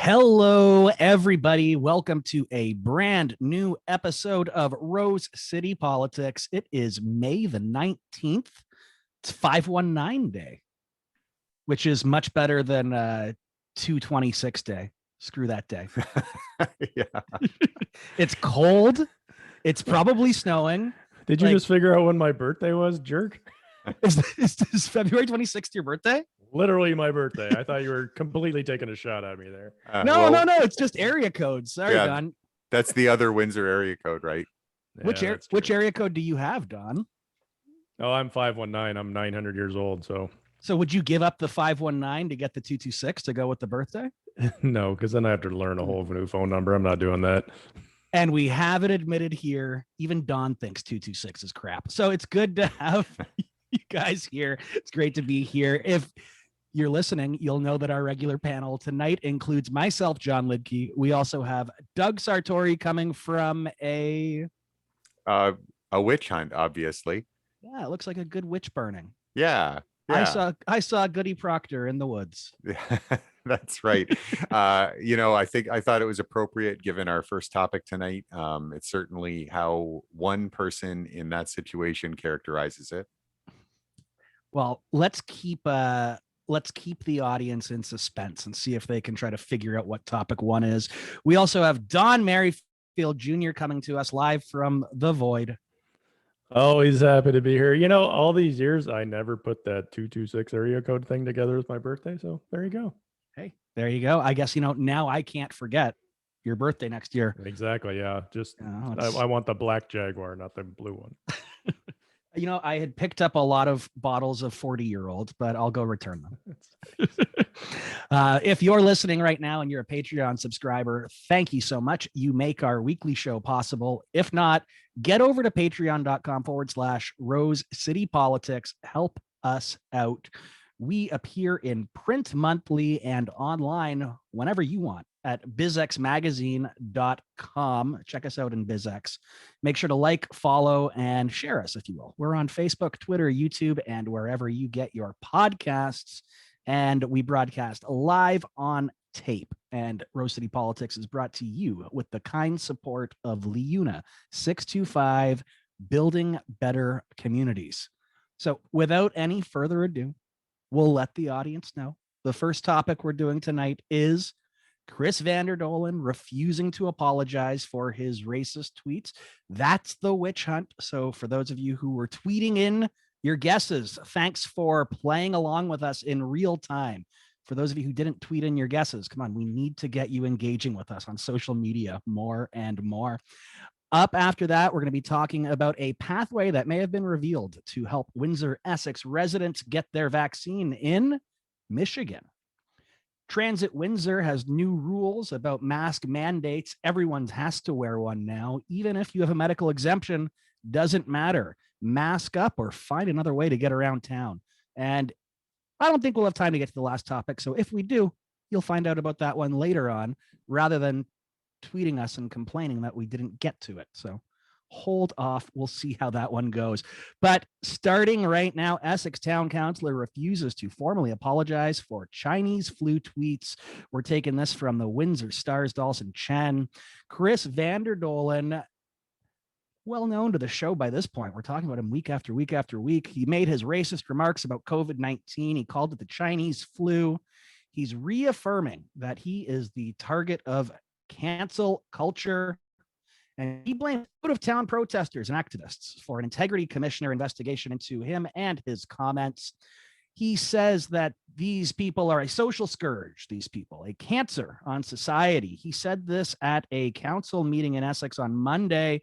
Hello, everybody. Welcome to a brand new episode of Rose City Politics. It is May the 19th. It's 519 Day, which is much better than 226 Day. Screw that day. Yeah. It's cold. It's probably snowing. Did you just figure out when my birthday was, jerk? Is February 26th your birthday? Literally my birthday. I thought you were completely taking a shot at me there. No. It's just area code. Sorry, yeah, Don. That's the other Windsor area code, right? Yeah, which area code do you have, Don? Oh, I'm 519. I'm 900 years old. So would you give up the 519 to get the 226 to go with the birthday? No, because then I have to learn a whole new phone number. I'm not doing that. And we have it admitted here. Even Don thinks 226 is crap. So it's good to have you guys here. It's great to be here. If you're listening, you'll know that our regular panel tonight includes myself, John Lidke. We also have Doug Sartori coming from a witch hunt, obviously. Yeah, it looks like a good witch burning. Yeah. I saw Goody Proctor in the woods. That's right. I thought it was appropriate given our first topic tonight. It's certainly how one person in that situation characterizes it. Well, let's keep the audience in suspense and see if they can try to figure out what topic one is. We also have Don Merrifield Jr. coming to us live from the void. Always happy to be here. All these years, I never put that 226 area code thing together with my birthday. So there you go. Hey, there you go. I guess, now I can't forget your birthday next year. Exactly. Yeah. Just, I want the black Jaguar, not the blue one. I had picked up a lot of bottles of 40-year-old, but I'll go return them. If you're listening right now and you're a Patreon subscriber, thank you so much. You make our weekly show possible. If not, get over to patreon.com/Rose City Politics. Help us out. We appear in print monthly and online whenever you want at bizxmagazine.com. Check us out in BizX. Make sure to like, follow, and share us, if you will. We're on Facebook, Twitter, YouTube, and wherever you get your podcasts. And we broadcast live on tape. And Rose City Politics is brought to you with the kind support of Liuna 625, Building Better Communities. So without any further ado, we'll let the audience know. The first topic we're doing tonight is Chris Vander Doelen refusing to apologize for his racist tweets. That's the witch hunt. So for those of you who were tweeting in your guesses, thanks for playing along with us in real time. For those of you who didn't tweet in your guesses, come on, we need to get you engaging with us on social media more and more. Up after that, we're going to be talking about a pathway that may have been revealed to help Windsor Essex residents get their vaccine in Michigan. Transit Windsor has new rules about mask mandates. Everyone has to wear one now. Even if you have a medical exemption, doesn't matter. Mask up or find another way to get around town. And I don't think we'll have time to get to the last topic. So if we do, you'll find out about that one later on, rather than tweeting us and complaining that we didn't get to it. So hold off. We'll see how that one goes. But starting right now, Essex Town Council refuses to formally apologize for Chinese flu tweets. We're taking this from the Windsor Star's Dawson Chen. Chris Vander Doelen, well known to the show by this point. We're talking about him week after week after week. He made his racist remarks about COVID-19. He called it the Chinese flu. He's reaffirming that he is the target of cancel culture. And he blamed out-of-town protesters and activists for an integrity commissioner investigation into him and his comments. He says that these people are a social scourge, these people, a cancer on society. He said this at a council meeting in Essex on Monday,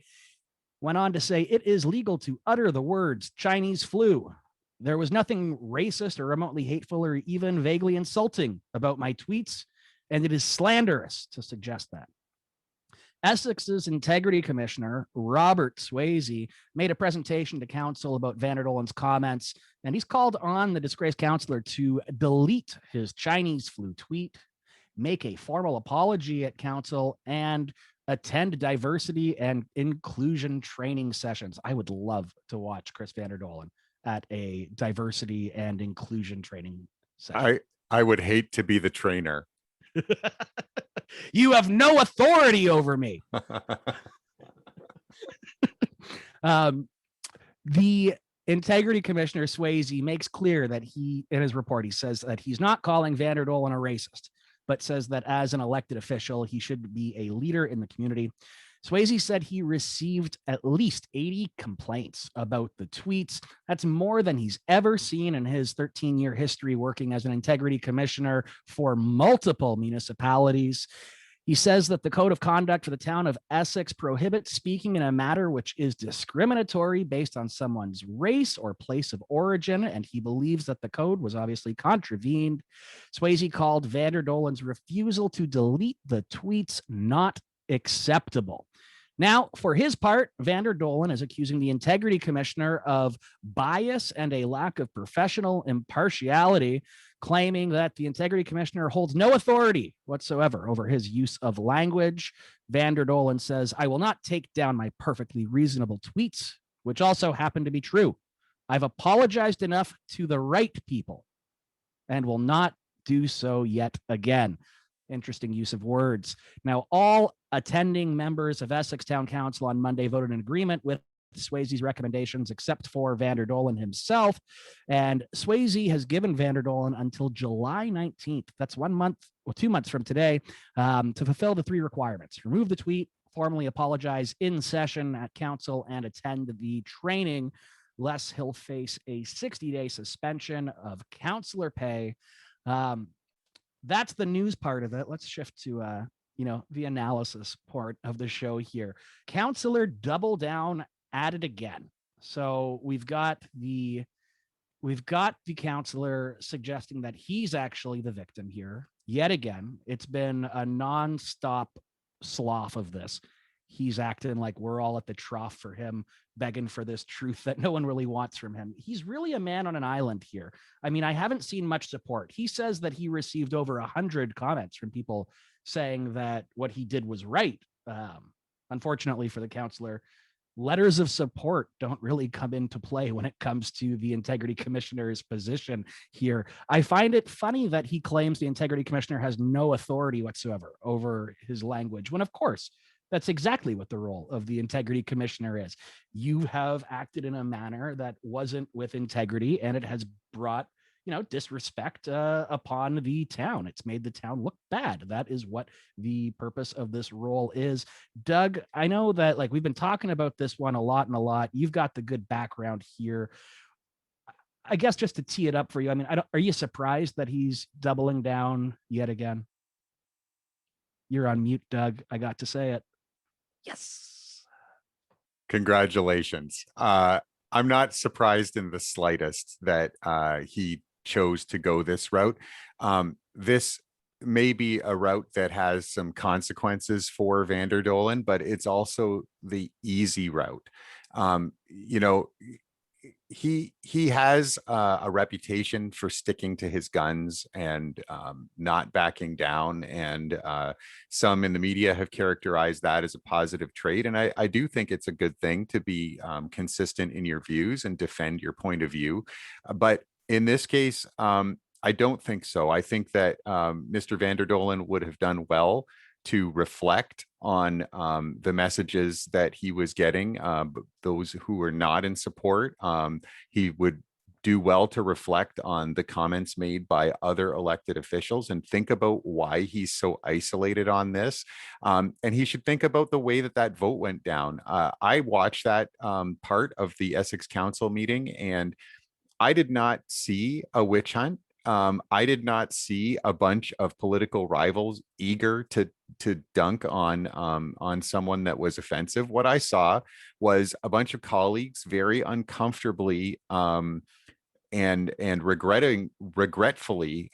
went on to say it is legal to utter the words Chinese flu. There was nothing racist or remotely hateful or even vaguely insulting about my tweets, and it is slanderous to suggest that. Essex's Integrity Commissioner, Robert Swayze, made a presentation to council about Vander Doelen's comments, and he's called on the disgraced councillor to delete his Chinese flu tweet, make a formal apology at council, and attend diversity and inclusion training sessions. I would love to watch Chris Vander Doelen at a diversity and inclusion training session. I would hate to be the trainer. You have no authority over me. The Integrity Commissioner Swayze makes clear that in his report, he says that he's not calling Vander Doelen a racist, but says that as an elected official, he should be a leader in the community. Swayze said he received at least 80 complaints about the tweets. That's more than he's ever seen in his 13-year history working as an integrity commissioner for multiple municipalities. He says that the code of conduct for the town of Essex prohibits speaking in a matter which is discriminatory based on someone's race or place of origin, and he believes that the code was obviously contravened. Swayze called Vander Doelen's refusal to delete the tweets not acceptable. Now, for his part, Vander Doelen is accusing the Integrity Commissioner of bias and a lack of professional impartiality, claiming that the Integrity Commissioner holds no authority whatsoever over his use of language. Vander Doelen says, I will not take down my perfectly reasonable tweets, which also happen to be true. I've apologized enough to the right people and will not do so yet again. Interesting use of words. Now, all attending members of Essex Town Council on Monday voted in agreement with Swayze's recommendations, except for Vander Doelen himself. And Swayze has given Vander Doelen until July 19th. That's 1 month or 2 months from today to fulfill the 3 requirements: remove the tweet, formally apologize in session at council, and attend the training, lest he'll face a 60-day suspension of councillor pay. That's the news part of it. Let's shift to the analysis part of the show here. Councillor double down at it again. So we've got the councillor suggesting that he's actually the victim here yet again. It's been a nonstop slough of this. He's acting like we're all at the trough for him, begging for this truth that no one really wants from him. He's really a man on an island here. I mean, I haven't seen much support. He says that he received over 100 comments from people saying that what he did was right. Unfortunately for the councillor, letters of support don't really come into play when it comes to the Integrity Commissioner's position here. I find it funny that he claims the Integrity Commissioner has no authority whatsoever over his language, when of course, that's exactly what the role of the Integrity Commissioner is. You have acted in a manner that wasn't with integrity, and it has brought, disrespect upon the town. It's made the town look bad. That is what the purpose of this role is. Doug, I know that we've been talking about this one a lot. You've got the good background here. I guess just to tee it up for you, I mean, are you surprised that he's doubling down yet again? You're on mute, Doug. I got to say it. Yes. Congratulations. I'm not surprised in the slightest that he chose to go this route. This may be a route that has some consequences for Vander Doelen, but it's also the easy route. He has a reputation for sticking to his guns and not backing down, and some in the media have characterized that as a positive trait, and I do think it's a good thing to be consistent in your views and defend your point of view, but in this case I don't think so. I think that Mr. Vander Doelen would have done well to reflect on the messages that he was getting, those who were not in support. He would do well to reflect on the comments made by other elected officials and think about why he's so isolated on this. And he should think about the way that vote went down. I watched that part of the Essex Council meeting, and I did not see a witch hunt. I did not see a bunch of political rivals eager to dunk on someone that was offensive. What I saw was a bunch of colleagues very uncomfortably and regretfully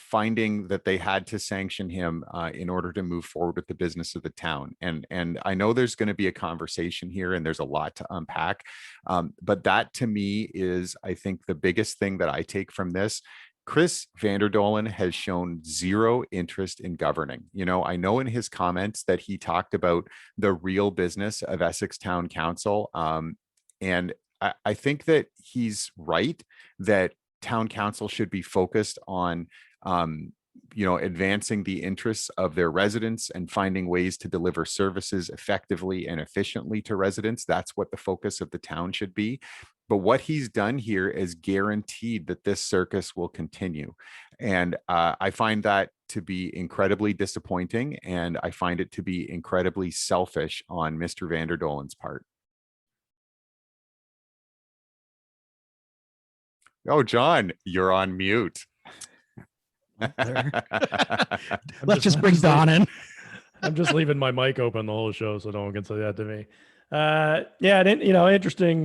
finding that they had to sanction him in order to move forward with the business of the town. And I know there's going to be a conversation here and there's a lot to unpack. But that to me is, I think, the biggest thing that I take from this. Chris Vander Doelen has shown zero interest in governing. I know in his comments that he talked about the real business of Essex Town Council. And I think that he's right that town council should be focused on advancing the interests of their residents and finding ways to deliver services effectively and efficiently to residents. That's what the focus of the town should be. But what he's done here is guaranteed that this circus will continue. And I find that to be incredibly disappointing. And I find it to be incredibly selfish on Mr. Vander Doelen's part. Oh, John, you're on mute. Let's just bring Don in. I'm just leaving my mic open the whole show so no one can say that to me.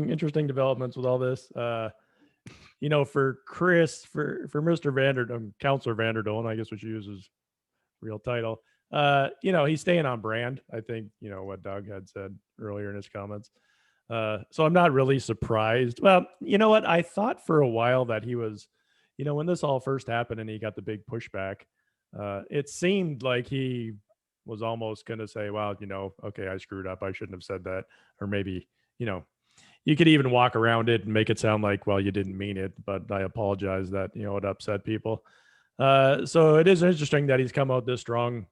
Interesting developments with all this. For Chris, for Mr. Councillor Vander Doelen, I guess we should use his real title. He's staying on brand. I think, what Doug had said earlier in his comments. So I'm not really surprised. Well, you know what? I thought for a while that he was, when this all first happened and he got the big pushback, it seemed like he was almost going to say, well, okay, I screwed up. I shouldn't have said that. Or maybe, you could even walk around it and make it sound like, well, you didn't mean it, but I apologize that, it upset people. So it is interesting that he's come out this strong,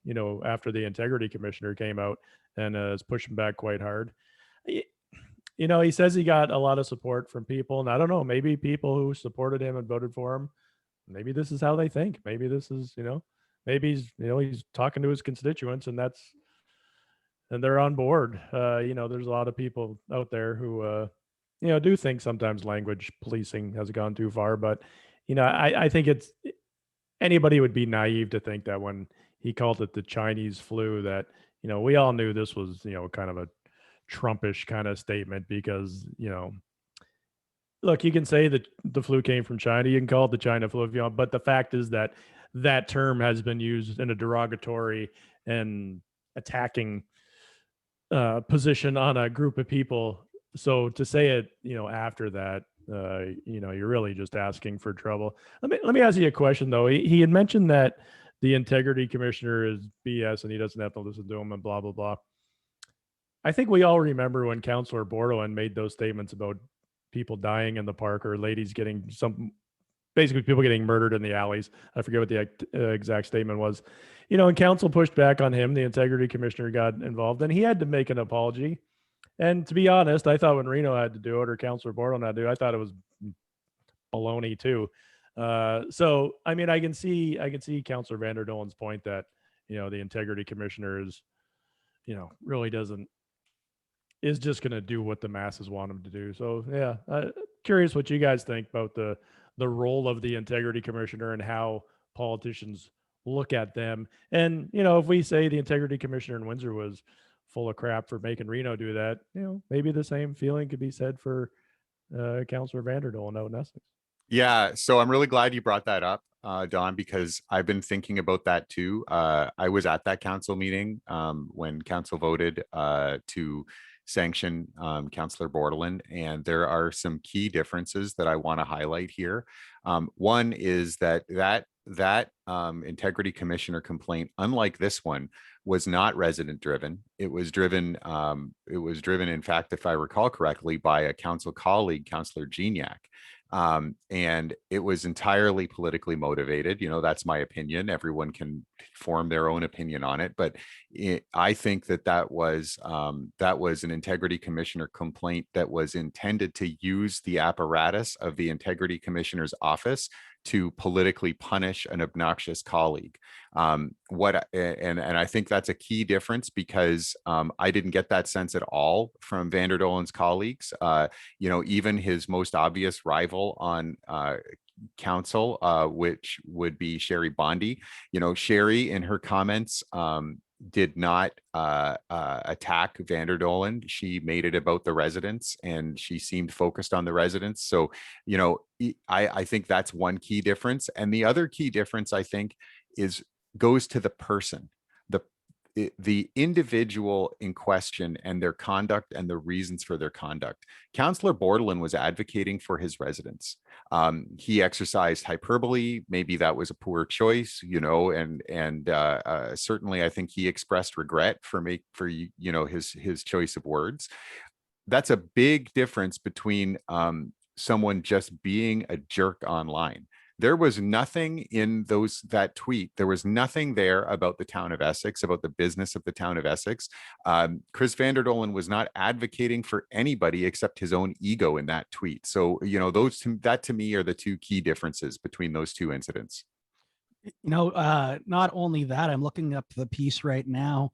after the integrity commissioner came out and is pushing back quite hard. He says he got a lot of support from people, and I don't know, maybe people who supported him and voted for him, maybe this is how they think. Maybe this is, maybe he's talking to his constituents and they're on board. There's a lot of people out there who, do think sometimes language policing has gone too far, but, I think anybody would be naive to think that when he called it the Chinese flu that, we all knew this was, kind of a Trumpish kind of statement because, look, you can say that the flu came from China. You can call it the China flu if you want, but the fact is that that term has been used in a derogatory and attacking position on a group of people. So to say it, after that, you're really just asking for trouble. Let me ask you a question though. He had mentioned that the integrity commissioner is BS and he doesn't have to listen to him and blah, blah, blah. I think we all remember when Councillor Bordelon made those statements about people dying in the park or ladies getting basically people getting murdered in the alleys. I forget what the exact statement was. And council pushed back on him. The integrity commissioner got involved and he had to make an apology. And to be honest, I thought when Reno had to do it or Councillor Bordelon had to do it, I thought it was baloney too. So, I mean, I can see Councillor Vander Doelen's point that, the integrity commissioner is, really is just going to do what the masses want him to do. So yeah, curious what you guys think about the role of the integrity commissioner and how politicians look at them. And, if we say the integrity commissioner in Windsor was full of crap for making Reno do that, maybe the same feeling could be said for Councillor Vander Doelen out in Essex. Yeah, so I'm really glad you brought that up, Don, because I've been thinking about that too. I was at that council meeting when council voted to sanction Councillor Bordelon, and there are some key differences that I want to highlight here. One is that integrity commissioner complaint, unlike this one, was not resident driven. It was driven, in fact, if I recall correctly, by a council colleague, Councillor Gignac. And it was entirely politically motivated. That's my opinion. Everyone can form their own opinion on it, but I think that was an integrity commissioner complaint that was intended to use the apparatus of the integrity commissioner's office to politically punish an obnoxious colleague. And I think that's a key difference because I didn't get that sense at all from Vander Doelen's colleagues. Even his most obvious rival on council, which would be Sherry Bondi. Sherry in her comments did not attack Vander Doelen. She made it about the residents and she seemed focused on the residents. So, I think that's one key difference. And the other key difference, I think, goes to the person, the individual in question and their conduct and the reasons for their conduct. Councillor Bordelon was advocating for his residents. He exercised hyperbole. Maybe that was a poor choice, and certainly I think he expressed regret for his choice of words. That's a big difference between someone just being a jerk online. There was nothing in that tweet. There was nothing there about the town of Essex, about the business of the town of Essex. Chris Vander Doelen was not advocating for anybody except his own ego in that tweet. So, that to me are the two key differences between those two incidents. Not only that, I'm looking up the piece right now.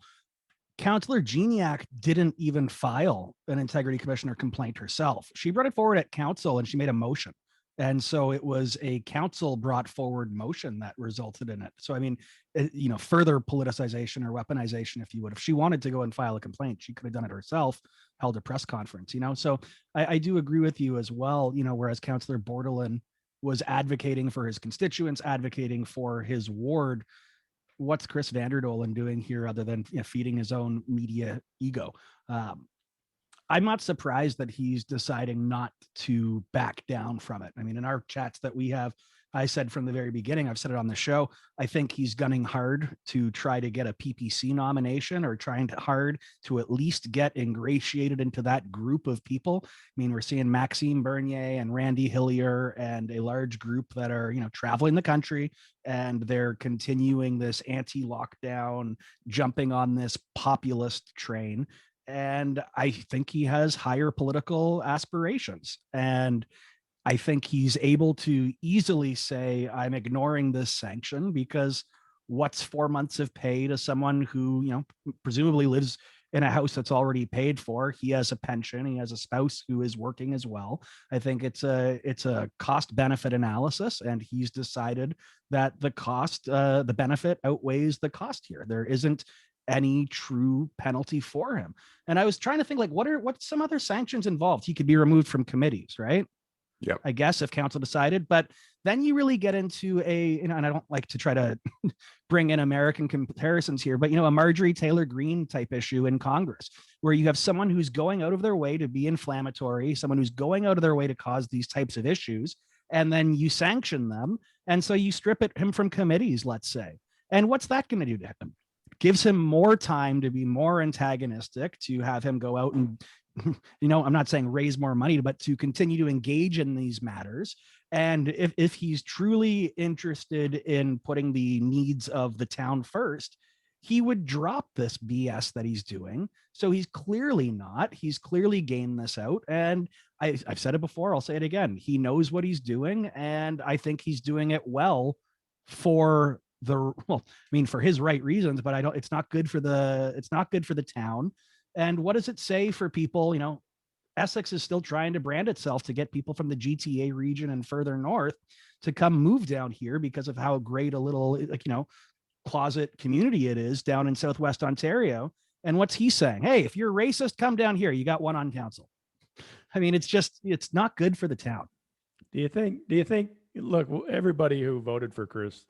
Councillor Geniac didn't even file an integrity commissioner complaint herself. She brought it forward at council and she made a motion. And so it was a council brought forward motion that resulted in it. So, I mean, further politicization or weaponization, if you would. If she wanted to go and file a complaint, she could have done it herself, held a press conference, So I do agree with you as well, whereas Councillor Bordelin was advocating for his constituents, advocating for his ward. What's Chris Vander Doelen doing here other than feeding his own media ego? I'm not surprised that he's deciding not to back down from it. I mean, in our chats that we have, I said from the very beginning, I've said it on the show, I think he's gunning hard to try to get a PPC nomination or trying hard to at least get ingratiated into that group of people. I mean, we're seeing Maxime Bernier and Randy Hillier and a large group that are, traveling the country, and they're continuing this anti-lockdown, jumping on this populist train. And I think he has higher political aspirations. And I think he's able to easily say, I'm ignoring this sanction because what's 4 months of pay to someone who, presumably lives in a house that's already paid for? He has a pension. He has a spouse who is working as well. I think it's a cost benefit analysis, and he's decided that the benefit outweighs the cost here. There isn't any true penalty for him. And I was trying to think, like, what's some other sanctions involved? He could be removed from committees, right? Yeah, I guess if council decided, but then you really get into and I don't like to try to bring in American comparisons here, but a Marjorie Taylor Greene type issue in Congress, where you have someone who's going out of their way to be inflammatory, someone who's going out of their way to cause these types of issues, and then you sanction them. And so you strip him from committees, let's say. And what's that going to do to him? Gives him more time to be more antagonistic, to have him go out and, I'm not saying raise more money, but to continue to engage in these matters. And if he's truly interested in putting the needs of the town first, he would drop this BS that he's doing. So he's clearly not. He's clearly gamed this out. And I've said it before, I'll say it again. He knows what he's doing. And I think he's doing it well for his right reasons, but it's not good for the town. And what does it say for people? Essex is still trying to brand itself to get people from the GTA region and further north to come move down here because of how great a little, closet community it is down in Southwest Ontario. And what's he saying? Hey, if you're racist, come down here. You got one on council. I mean, it's not good for the town. Do you think, look, everybody who voted for Chris,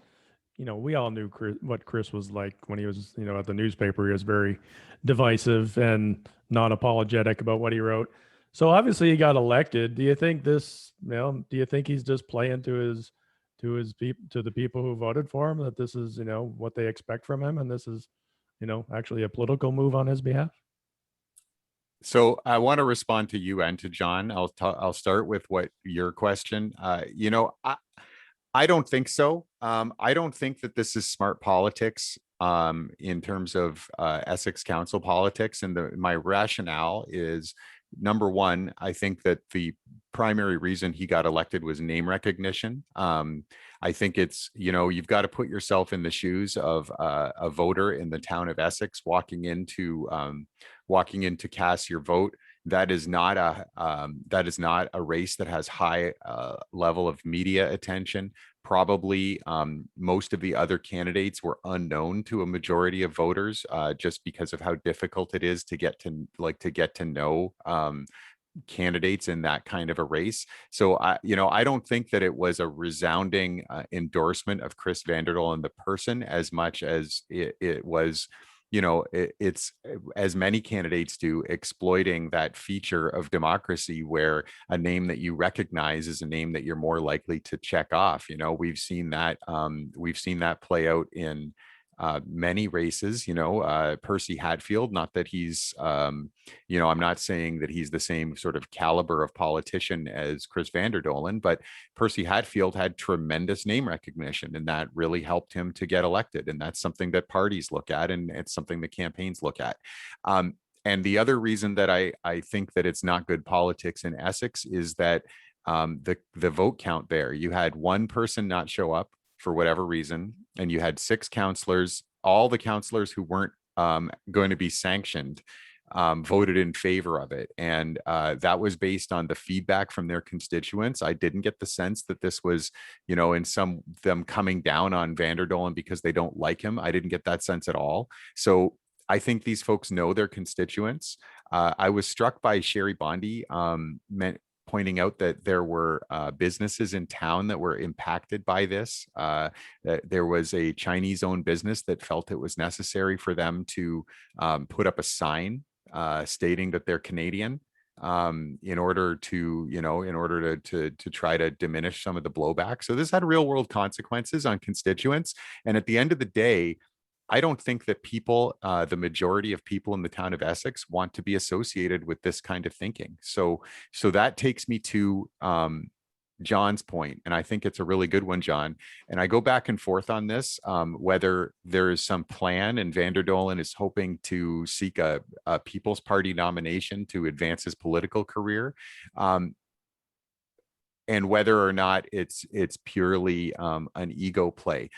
we all knew what Chris was like when he was, at the newspaper. He was very divisive and non-apologetic about what he wrote. So obviously he got elected. Do you think he's just playing to the people who voted for him, that this is, what they expect from him, and this is, actually a political move on his behalf? So I want to respond to you and to John. I'll start with what your question. I don't think so. I don't think that this is smart politics in terms of Essex Council politics. And my rationale is, number one, I think that the primary reason he got elected was name recognition. I think it's, you've got to put yourself in the shoes of a voter in the town of Essex walking in to cast your vote. That is not a race that has high level of media attention. Probably most of the other candidates were unknown to a majority of voters, just because of how difficult it is to get to know candidates in that kind of a race. So I don't think that it was a resounding endorsement of Chris Vander Doelen, the person, as much as it was, it's, as many candidates do, exploiting that feature of democracy where a name that you recognize is a name that you're more likely to check off. We've seen that play out in many races, Percy Hatfield, not that he's, I'm not saying that he's the same sort of caliber of politician as Chris Vander Doelen, but Percy Hatfield had tremendous name recognition, and that really helped him to get elected. And that's something that parties look at, and it's something that campaigns look at. And the other reason that I think that it's not good politics in Essex is that the vote count there, you had one person not show up for whatever reason, and you had 6 councillors, all the councillors who weren't going to be sanctioned voted in favor of it. And that was based on the feedback from their constituents. I didn't get the sense that this was, in them coming down on Vander Doelen because they don't like him. I didn't get that sense at all. So I think these folks know their constituents. I was struck by Sherry Bondi pointing out that there were businesses in town that were impacted by this. That there was a Chinese-owned business that felt it was necessary for them to put up a sign stating that they're Canadian in order to try to diminish some of the blowback. So this had real-world consequences on constituents. And at the end of the day, I don't think that people, the majority of people in the town of Essex, want to be associated with this kind of thinking. So that takes me to John's point, and I think it's a really good one, John. And I go back and forth on this, whether there is some plan, and Vander Doelen is hoping to seek a People's Party nomination to advance his political career. And whether or not it's purely an ego play.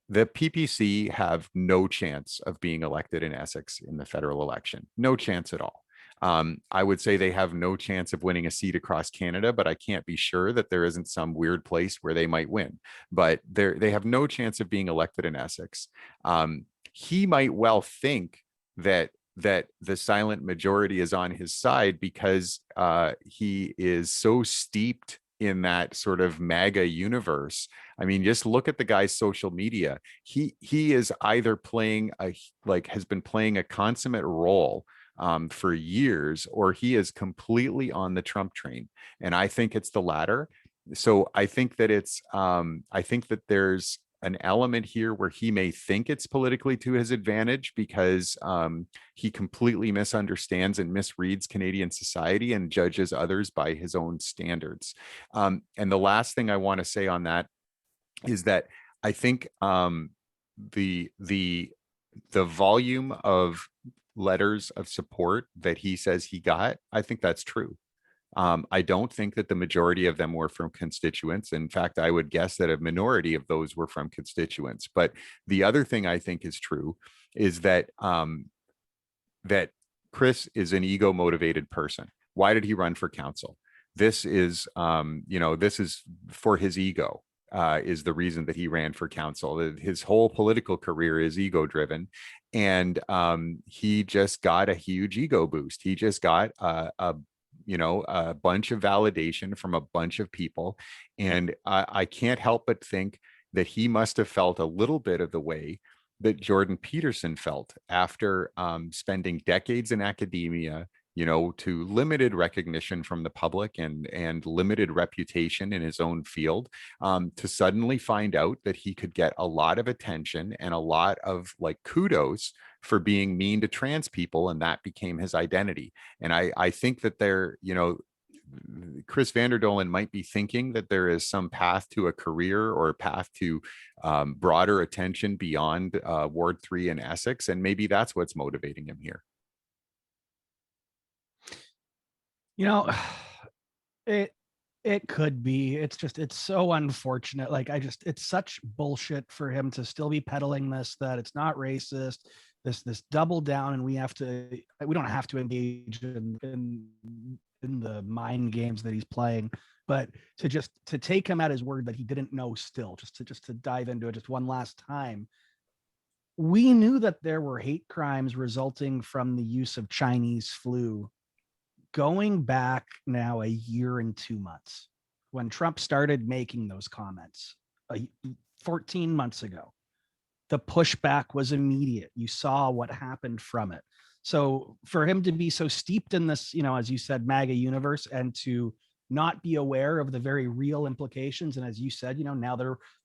The PPC have no chance of being elected in Essex in the federal election. No chance at all. I would say they have no chance of winning a seat across Canada, but I can't be sure that there isn't some weird place where they might win. But they have no chance of being elected in Essex. He might well think that the silent majority is on his side because he is so steeped in that sort of MAGA universe. I mean, just look at the guy's social media. He is either has been playing a consummate role for years, or he is completely on the Trump train. And I think it's the latter. So I think that I think that there's an element here where he may think it's politically to his advantage because he completely misunderstands and misreads Canadian society and judges others by his own standards. And the last thing I want to say on that is that I think the volume of letters of support that he says he got, I think that's true. I don't think that the majority of them were from constituents. In fact, I would guess that a minority of those were from constituents. But the other thing I think is true is that that Chris is an ego-motivated person. Why did he run for council? This is, this is for his ego. Is the reason that he ran for council. His whole political career is ego-driven, and he just got a huge ego boost. He just got a bunch of validation from a bunch of people. And I can't help but think that he must have felt a little bit of the way that Jordan Peterson felt after spending decades in academia, to limited recognition from the public and limited reputation in his own field, to suddenly find out that he could get a lot of attention and a lot of kudos for being mean to trans people, and that became his identity. And I think that Chris Vander Doelen might be thinking that there is some path to a career or a path to broader attention beyond Ward 3 in Essex, and maybe that's what's motivating him here. It could be. It's so unfortunate. It's such bullshit for him to still be peddling this, that it's not racist, this double down, and we don't have to engage in the mind games that he's playing, but to take him at his word that he didn't know still, just to dive into it just one last time. We knew that there were hate crimes resulting from the use of Chinese flu going back now a year and 2 months, when Trump started making those comments 14 months ago. The pushback was immediate. You saw what happened from it. So for him to be so steeped in this, as you said, MAGA universe, and to not be aware of the very real implications. And as you said, now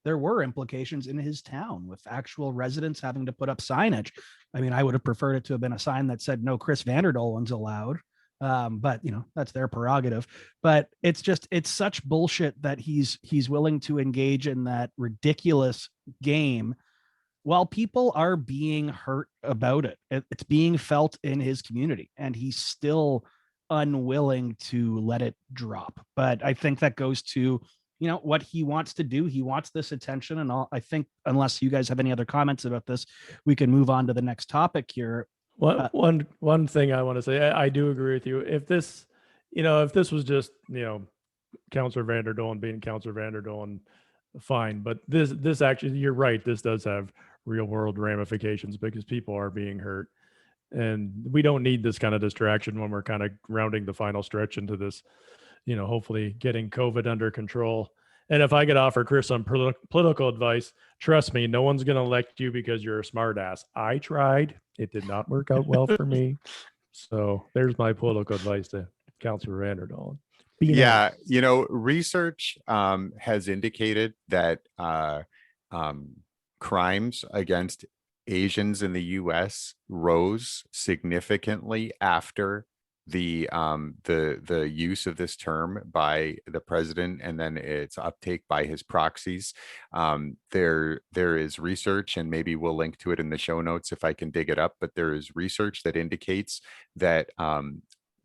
there were implications in his town with actual residents having to put up signage. I mean, I would have preferred it to have been a sign that said no Chris Vander Doelen's allowed. But that's their prerogative. But it's such bullshit that he's willing to engage in that ridiculous game while people are being hurt about it. It's being felt in his community, and he's still unwilling to let it drop. But I think that goes to what he wants to do. He wants this attention, and I think, unless you guys have any other comments about this, we can move on to the next topic here. One thing I want to say, I do agree with you. If this was just, Councillor Vander Doelen being Councillor Vander Doelen, fine. But this actually, you're right. This does have real world ramifications because people are being hurt. And we don't need this kind of distraction when we're kind of rounding the final stretch into this, hopefully getting COVID under control. And if I could offer Chris some political advice, trust me, no one's going to elect you because you're a smart ass. I tried. It did not work out well for me. So there's my political advice to Councillor Vander Doelen. Yeah, research has indicated that crimes against Asians in the U.S. rose significantly after the use of this term by the president and then its uptake by his proxies. There is research, and maybe we'll link to it in the show notes if I can dig it up, but there is research that indicates that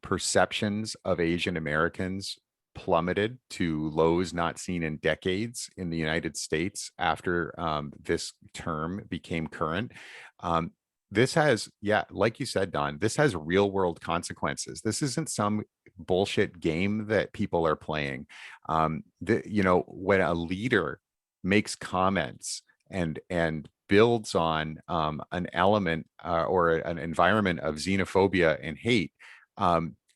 perceptions of Asian Americans plummeted to lows not seen in decades in the United States after this term became current. This has, like you said, Don, this has real world consequences. This isn't some bullshit game that people are playing. When a leader makes comments and builds on an element or an environment of xenophobia and hate,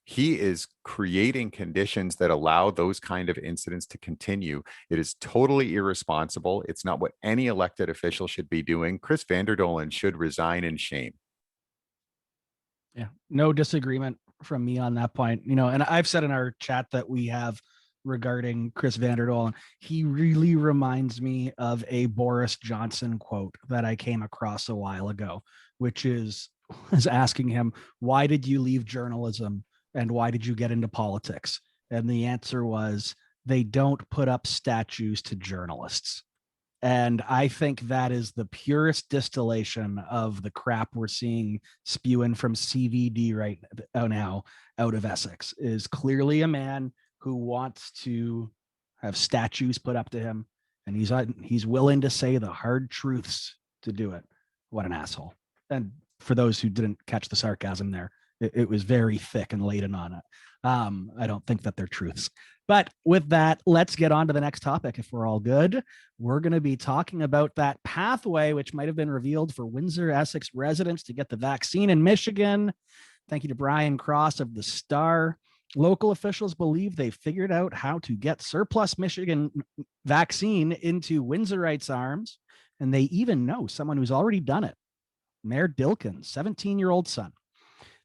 he is creating conditions that allow those kind of incidents to continue. It is totally irresponsible. It's not what any elected official should be doing. Chris Vander Doelen should resign in shame. Yeah, no disagreement from me on that point. And I've said in our chat that we have regarding Chris Vander Doelen, he really reminds me of a Boris Johnson quote that I came across a while ago, which was asking him, why did you leave journalism? And why did you get into politics? And the answer was, they don't put up statues to journalists. And I think that is the purest distillation of the crap we're seeing spewing from CVD right now out of Essex. Is clearly a man who wants to have statues put up to him, and he's willing to say the hard truths to do it. What an asshole. And for those who didn't catch the sarcasm there, it was very thick and laden on it. I don't think that they're truths. But with that, let's get on to the next topic. If we're all good, we're going to be talking about that pathway, which might have been revealed for Windsor Essex residents to get the vaccine in Michigan. Thank you to Brian Cross of the Star. Local officials believe they figured out how to get surplus Michigan vaccine into Windsorite arms, and they even know someone who's already done it. Mayor Dilkens' 17-year-old son.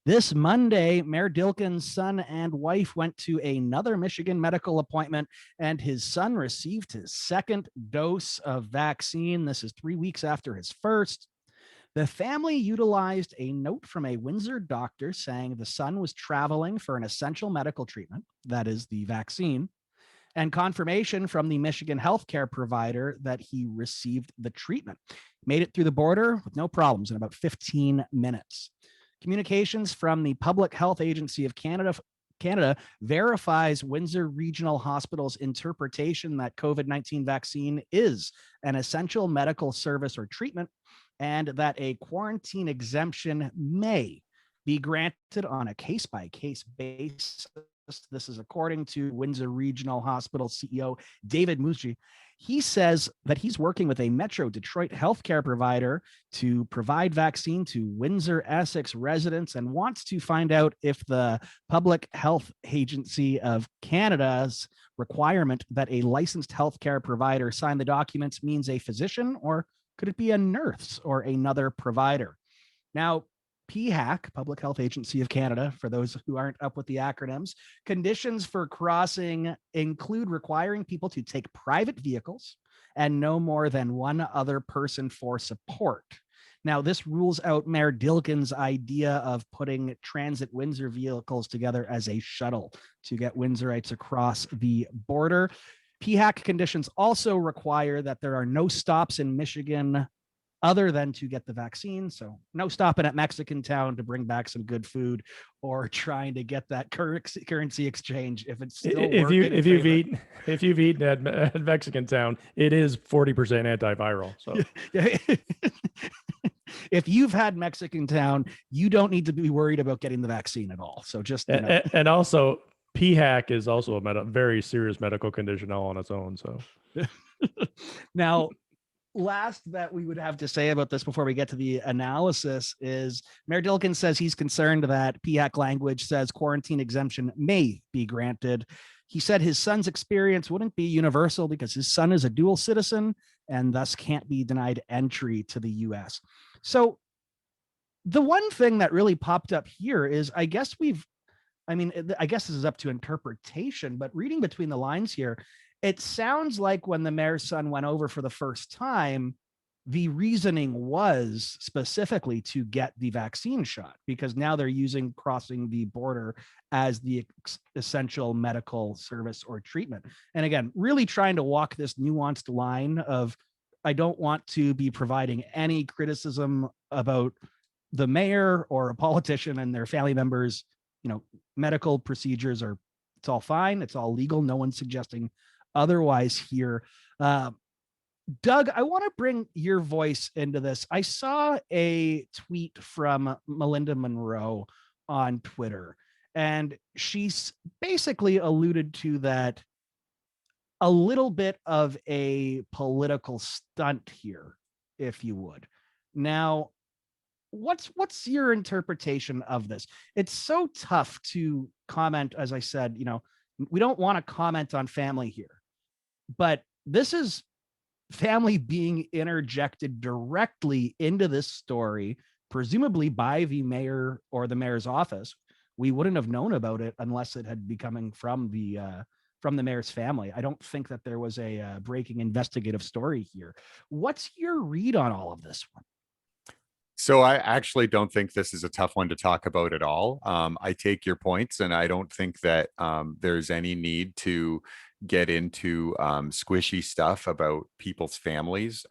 This Monday, Mayor Dilkens' son and wife went to another Michigan medical appointment, and his son received his second dose of vaccine. This is 3 weeks after his first. The family utilized a note from a Windsor doctor saying the son was traveling for an essential medical treatment, that is the vaccine, and confirmation from the Michigan healthcare provider that he received the treatment. Made it through the border with no problems in about 15 minutes. Communications from the Public Health Agency of Canada verifies Windsor Regional Hospital's interpretation that COVID-19 vaccine is an essential medical service or treatment, and that a quarantine exemption may be granted on a case-by-case basis. This is according to Windsor Regional Hospital CEO David Mucci. He says that he's working with a Metro Detroit healthcare provider to provide vaccine to Windsor Essex residents and wants to find out if the Public Health Agency of Canada's requirement that a licensed healthcare provider sign the documents means a physician, or could it be a nurse or another provider? Now, PHAC, Public Health Agency of Canada, for those who aren't up with the acronyms, conditions for crossing include requiring people to take private vehicles and no more than one other person for support. Now, this rules out Mayor Dilkens' idea of putting Transit Windsor vehicles together as a shuttle to get Windsorites across the border. PHAC conditions also require that there are no stops in Michigan other than to get the vaccine. So no stopping at Mexican Town to bring back some good food or trying to get that currency exchange if it's still if you've eaten at Mexican Town, it is 40% antiviral. So if you've had Mexican Town, you don't need to be worried about getting the vaccine at all. So just and also PHAC is also a very serious medical condition all on its own. So now, last that we would have to say about this before we get to the analysis is Mayor Dilkens says he's concerned that PHAC language says quarantine exemption may be granted. He said his son's experience wouldn't be universal because his son is a dual citizen and thus can't be denied entry to the US. So the one thing that really popped up here is, I guess this is up to interpretation, but reading between the lines here, it sounds like when the mayor's son went over for the first time, the reasoning was specifically to get the vaccine shot, because now they're using crossing the border as the essential medical service or treatment. And again, really trying to walk this nuanced line of, I don't want to be providing any criticism about the mayor or a politician and their family members. Medical procedures it's all fine. It's all legal. No one's suggesting otherwise here. Doug, I want to bring your voice into this. I saw a tweet from Melinda Monroe on Twitter, and she's basically alluded to that a little bit of a political stunt here, if you would. Now, what's your interpretation of this? It's so tough to comment. As I said, we don't want to comment on family here, but this is family being interjected directly into this story, presumably by the mayor or the mayor's office. We wouldn't have known about it unless it had been coming from the mayor's family. I don't think that there was a breaking investigative story here. What's your read on all of this one? So I actually don't think this is a tough one to talk about at all. I take your points, and I don't think that there's any need to get into squishy stuff about people's families.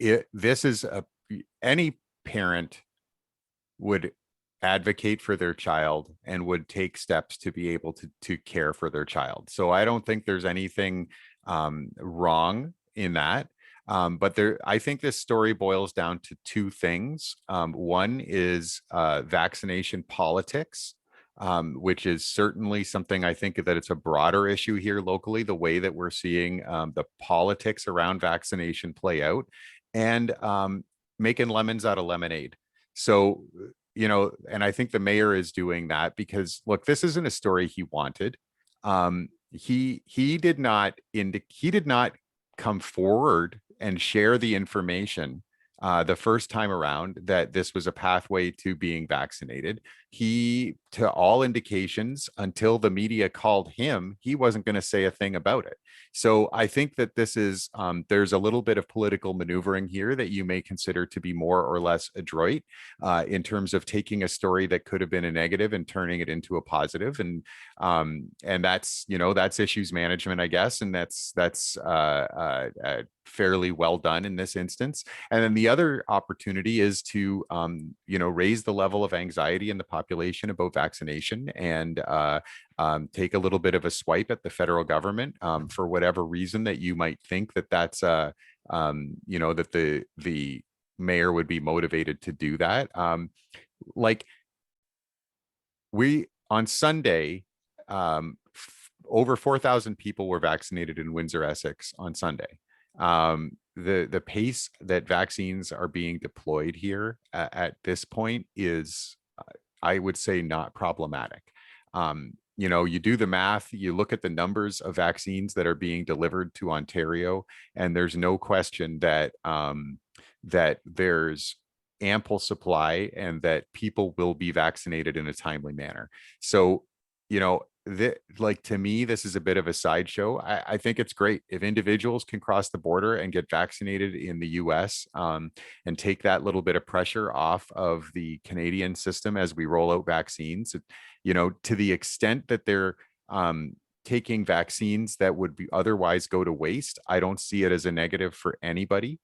This is any parent would advocate for their child and would take steps to be able to care for their child. So I don't think there's anything wrong in that. But I think this story boils down to two things. One is vaccination politics, which is certainly something I think that it's a broader issue here locally, the way that we're seeing the politics around vaccination play out, and making lemons out of lemonade. So, and I think the mayor is doing that because, look, this isn't a story he wanted. He did not come forward and share the information the first time around that this was a pathway to being vaccinated. He, to all indications, until the media called him, he wasn't going to say a thing about it. So I think that this is, there's a little bit of political maneuvering here that you may consider to be more or less adroit in terms of taking a story that could have been a negative and turning it into a positive. And that's, that's issues management, I guess. And that's fairly well done in this instance. And then the other opportunity is to, raise the level of anxiety in the population about vaccination and take a little bit of a swipe at the federal government for whatever reason that you might think that's that the mayor would be motivated to do that. On Sunday, over 4,000 people were vaccinated in Windsor Essex on Sunday. The pace that vaccines are being deployed here at this point is, I would say, not problematic. You do the math, you look at the numbers of vaccines that are being delivered to Ontario, and there's no question that that there's ample supply and that people will be vaccinated in a timely manner. So, like, to me, this is a bit of a sideshow. I think it's great if individuals can cross the border and get vaccinated in the US, and take that little bit of pressure off of the Canadian system as we roll out vaccines. To the extent that they're taking vaccines that would be otherwise go to waste, I don't see it as a negative for anybody.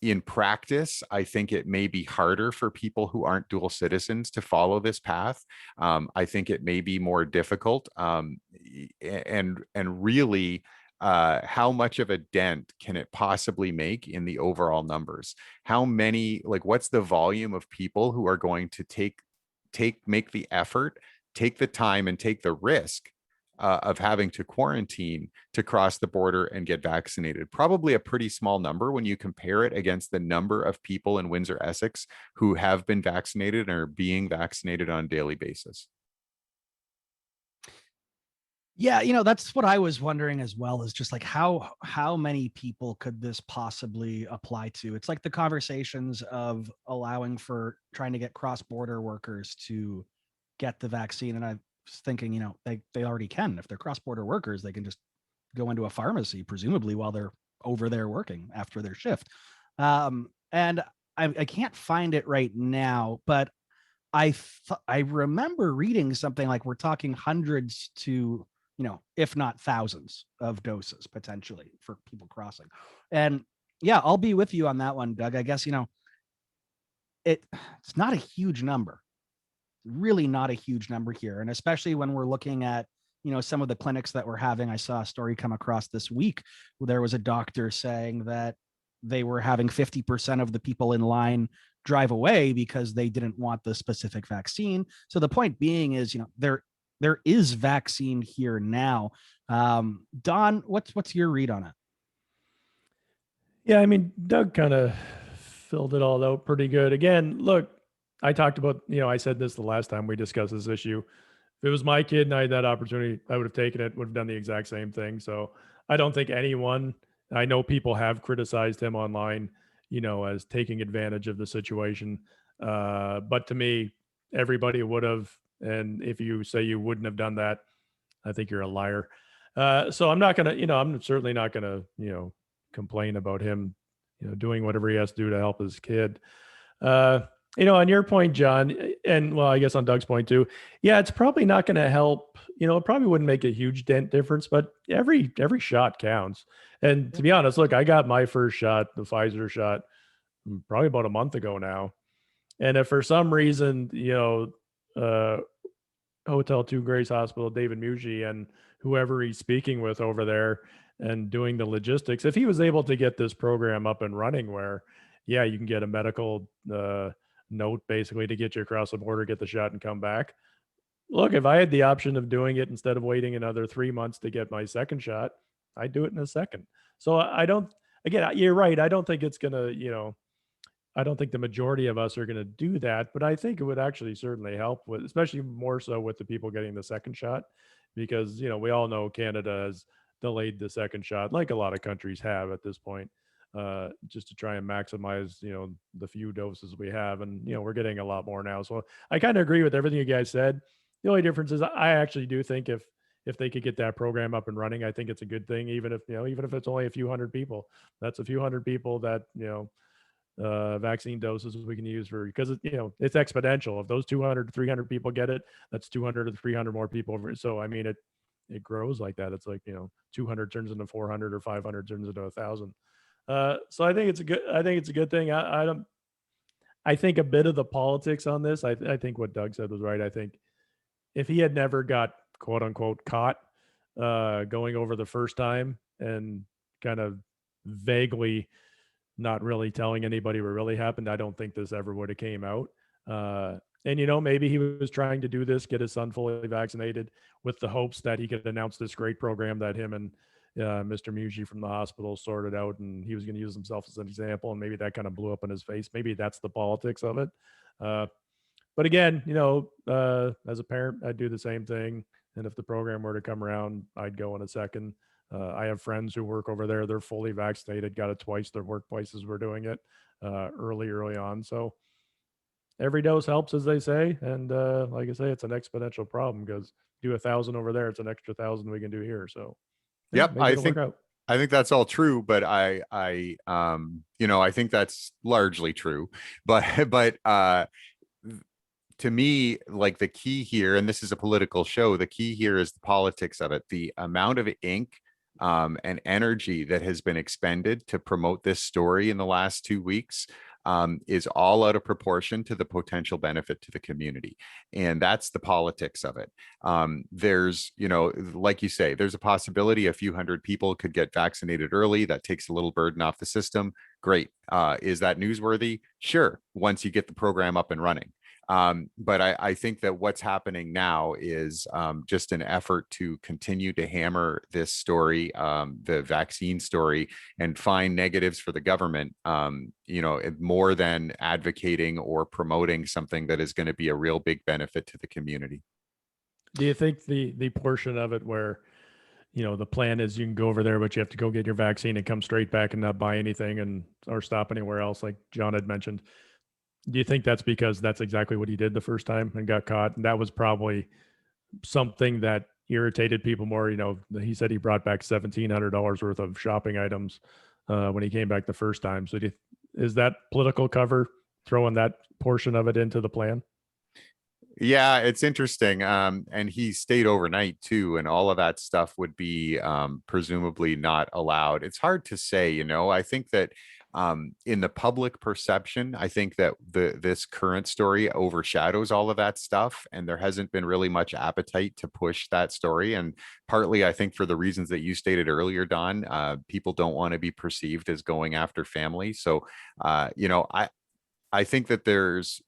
In practice, I think it may be harder for people who aren't dual citizens to follow this path. I think it may be more difficult. And really, how much of a dent can it possibly make in the overall numbers? How many, like, what's the volume of people who are going to make the effort, take the time, and take the risk of having to quarantine to cross the border and get vaccinated? Probably a pretty small number when you compare it against the number of people in Windsor Essex who have been vaccinated and are being vaccinated on a daily basis. Yeah, that's what I was wondering as well, is just like how many people could this possibly apply to? It's like the conversations of allowing for trying to get cross-border workers to get the vaccine. And I was thinking, they already can. If they're cross-border workers, they can just go into a pharmacy, presumably while they're over there working after their shift. And I can't find it right now, but I remember reading something like we're talking hundreds to, if not thousands of doses potentially for people crossing. And yeah, I'll be with you on that one, Doug. I guess, it's not a huge number, really not a huge number here. And especially when we're looking at, some of the clinics that we're having. I saw a story come across this week where there was a doctor saying that they were having 50% of the people in line drive away because they didn't want the specific vaccine. So the point being is, there is vaccine here now. Don, what's your read on it? Yeah, I mean, Doug kind of filled it all out pretty good. Again, look, I talked about, I said this the last time we discussed this issue. If it was my kid and I had that opportunity, I would have taken it, would have done the exact same thing. So I don't think I know people have criticized him online, as taking advantage of the situation. But to me, everybody would have. And if you say you wouldn't have done that, I think you're a liar. So I'm not going to, I'm certainly not going to, complain about him, doing whatever he has to do to help his kid. On your point, John, and well, I guess on Doug's point too. Yeah, it's probably not going to help. It probably wouldn't make a huge dent difference, but every shot counts. And to be honest, look, I got my first shot, the Pfizer shot, probably about a month ago now. And if for some reason, Hotel 2 Grace Hospital, David Muji, and whoever he's speaking with over there and doing the logistics, if he was able to get this program up and running where, yeah, you can get a medical note basically to get you across the border, get the shot and come back. Look, if I had the option of doing it instead of waiting another 3 months to get my second shot, I'd do it in a second. So again, you're right. I don't think it's going to, I don't think the majority of us are going to do that, but I think it would actually certainly help with, especially more so with the people getting the second shot, because, we all know Canada has delayed the second shot like a lot of countries have at this point, just to try and maximize, the few doses we have. And, we're getting a lot more now. So I kind of agree with everything you guys said. The only difference is I actually do think if they could get that program up and running, I think it's a good thing, even if it's only a few hundred people. That's a few hundred people that, vaccine doses we can use because it's exponential. If those 200 to 300 people get it, that's 200 to 300 more people. So I mean, it grows like that. It's like 200 turns into 400 or 500 turns into 1,000. So I think it's a good thing. I think a bit of the politics on this. I think what Doug said was right. I think if he had never got quote unquote caught going over the first time and kind of vaguely not really telling anybody what really happened, I don't think this ever would have came out. And maybe he was trying to do this, get his son fully vaccinated with the hopes that he could announce this great program that him and Mr. Muji from the hospital sorted out, and he was going to use himself as an example, and maybe that kind of blew up in his face. Maybe that's the politics of it. But again, as a parent, I'd do the same thing. And if the program were to come around, I'd go in a second. I have friends who work over there. They're fully vaccinated, got it twice. Their workplaces were doing it. early on. So every dose helps, as they say. And like I say, it's an exponential problem because do 1,000 over there, it's an extra 1,000 we can do here. So yeah, Yep, maybe it'll work out. I think that's all true, but I think that's largely true. But to me, like the key here, and this is a political show, the key here is the politics of it. The amount of ink and energy that has been expended to promote this story in the last 2 weeks is all out of proportion to the potential benefit to the community. And that's the politics of it. There's, like you say, there's a possibility a few hundred people could get vaccinated early. That takes a little burden off the system. Great. Is that newsworthy? Sure. Once you get the program up and running. But I think that what's happening now is just an effort to continue to hammer this story, the vaccine story, and find negatives for the government, more than advocating or promoting something that is going to be a real big benefit to the community. Do you think the portion of it where, the plan is you can go over there, but you have to go get your vaccine and come straight back and not buy anything or stop anywhere else, like John had mentioned? Do you think that's because that's exactly what he did the first time and got caught? And that was probably something that irritated people more. He said he brought back $1,700 worth of shopping items when he came back the first time. So is that political cover throwing that portion of it into the plan? Yeah, it's interesting. And he stayed overnight too, and all of that stuff would be presumably not allowed. It's hard to say, I think that in the public perception, I think that this current story overshadows all of that stuff, and there hasn't been really much appetite to push that story. And partly, I think, for the reasons that you stated earlier, Don, people don't want to be perceived as going after family. So, I think that there is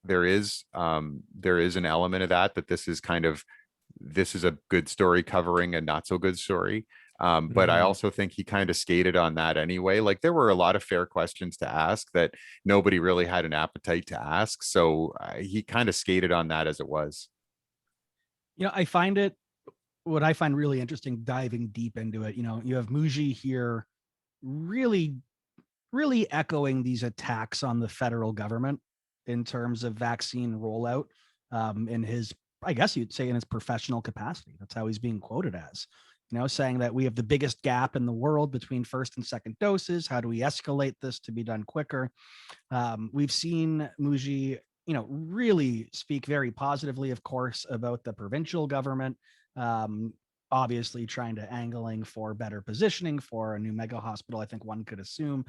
an element of that this is a good story covering a not so good story. But I also think he kind of skated on that anyway. Like, there were a lot of fair questions to ask that nobody really had an appetite to ask. So he kind of skated on that as it was. What I find really interesting, diving deep into it, you have Muji here really, really echoing these attacks on the federal government in terms of vaccine rollout in his, I guess you'd say, in his professional capacity. That's how he's being quoted as. Saying that we have the biggest gap in the world between first and second doses. How do we escalate this to be done quicker? We've seen Muji, really speak very positively, of course, about the provincial government, obviously trying to angling for better positioning for a new mega hospital, I think one could assume.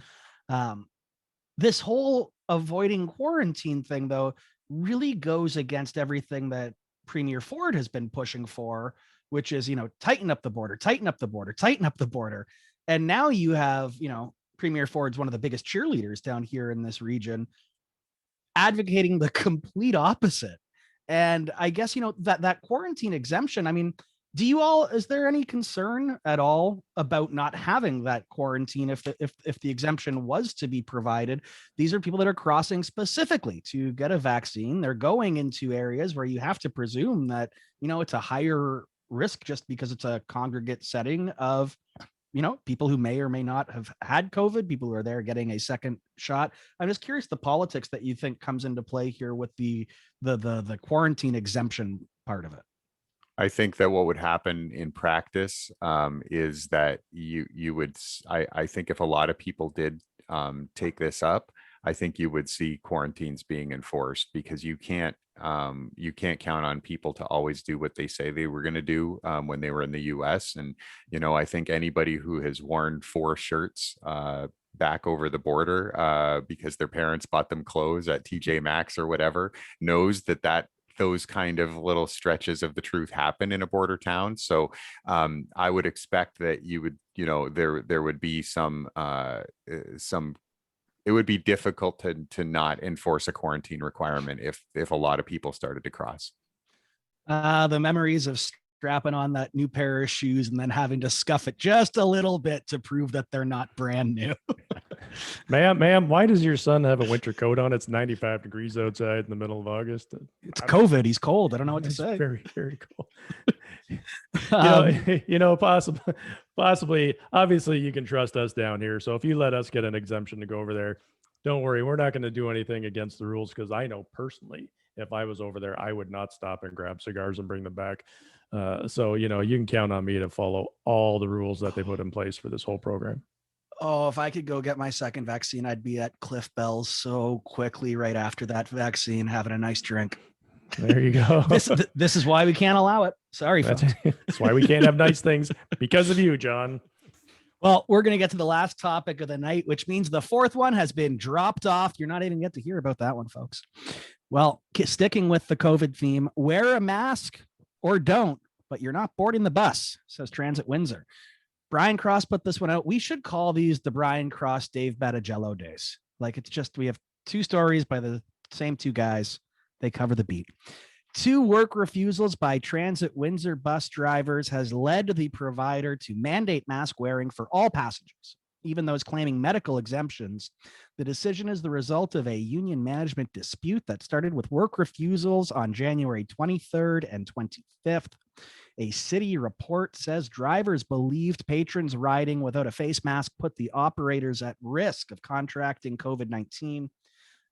This whole avoiding quarantine thing, though, really goes against everything that Premier Ford has been pushing for, which is, tighten up the border, tighten up the border, tighten up the border. And now you have, Premier Ford's one of the biggest cheerleaders down here in this region, advocating the complete opposite. And I guess, that quarantine exemption, I mean, is there any concern at all about not having that quarantine if the exemption was to be provided? These are people that are crossing specifically to get a vaccine. They're going into areas where you have to presume that, it's a higher risk just because it's a congregate setting of, people who may or may not have had COVID, people who are there getting a second shot. I'm just curious the politics that you think comes into play here with the quarantine exemption part of it. I think that what would happen in practice is that you would, I think if a lot of people did take this up, I think you would see quarantines being enforced, because you can't count on people to always do what they say they were going to do when they were in the US. And, I think anybody who has worn 4 shirts back over the border because their parents bought them clothes at TJ Maxx or whatever knows that those kind of little stretches of the truth happen in a border town. So I would expect that you would, there would be it would be difficult to not enforce a quarantine requirement if a lot of people started to cross. The memories of strapping on that new pair of shoes and then having to scuff it just a little bit to prove that they're not brand new. Ma'am, why does your son have a winter coat on? It's 95 degrees outside in the middle of August. It's COVID. He's cold. I don't know what to say. Very, very cold. Possibly, obviously you can trust us down here. So if you let us get an exemption to go over there, Don't worry, we're not going to do anything against the rules, because I know personally, if I was over there, I would not stop and grab cigars and bring them back. So, you can count on me to follow all the rules that they put in place for this whole program. Oh, if I could go get my second vaccine, I'd be at Cliff Bell's so quickly right after that vaccine, having a nice drink. There you go. This is why we can't allow it. Sorry, folks. That's why we can't have nice things, because of you, John. Well, we're going to get to the last topic of the night, which means the fourth one has been dropped off. You're not even get to hear about that one, folks. Well, sticking with the COVID theme, wear a mask or don't, but you're not boarding the bus, says Transit Windsor. Brian Cross put this one out. We should call these the Brian Cross, Dave Battigello days. Like, it's just, we have two stories by the same two guys. They cover the beat. 2 work refusals by Transit Windsor bus drivers has led the provider to mandate mask wearing for all passengers, even those claiming medical exemptions. The decision is the result of a union management dispute that started with work refusals on January 23rd and 25th. A city report says drivers believed patrons riding without a face mask put the operators at risk of contracting COVID-19.